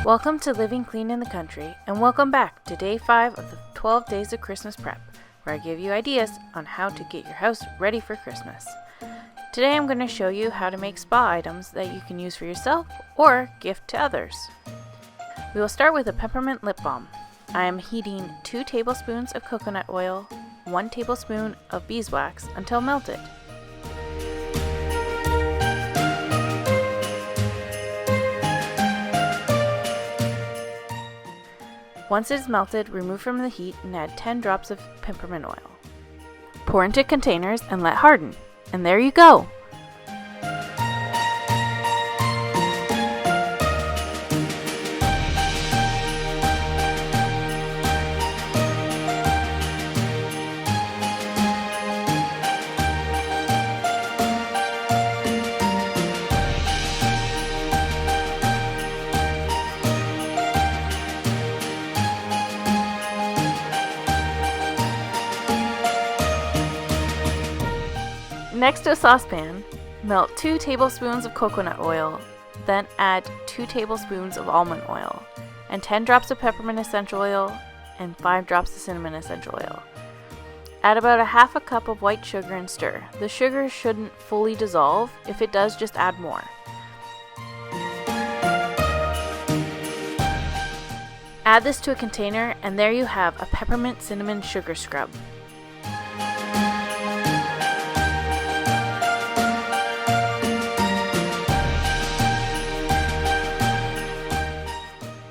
Welcome to Living Clean in the Country, and welcome back to Day 5 of the 12 Days of Christmas Prep, where I give you ideas on how to get your house ready for Christmas. Today I'm going to show you how to make spa items that you can use for yourself or gift to others. We will start with a peppermint lip balm. I am heating 2 tablespoons of coconut oil, 1 tablespoon of beeswax until melted. Once it is melted, remove from the heat and add 10 drops of peppermint oil. Pour into containers and let harden. And there you go! Next to a saucepan, melt 2 tablespoons of coconut oil, then add 2 tablespoons of almond oil, and 10 drops of peppermint essential oil, and 5 drops of cinnamon essential oil. Add about a half a cup of white sugar and stir. The sugar shouldn't fully dissolve. If it does, just add more. Add this to a container, and there you have a peppermint cinnamon sugar scrub.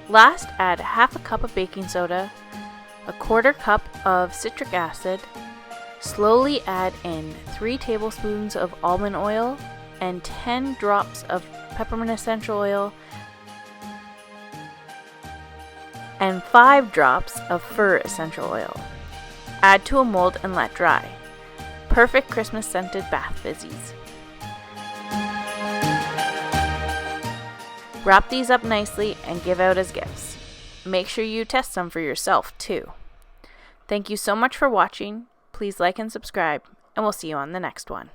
Last, add half a cup of baking soda, a quarter cup of citric acid, slowly add in 3 tablespoons of almond oil and 10 drops of peppermint essential oil and 5 drops of fir essential oil. Add to a mold and let dry. Perfect Christmas scented bath fizzies. Wrap these up nicely and give out as gifts. Make sure you test some for yourself too. Thank you so much for watching. Please like and subscribe, and we'll see you on the next one.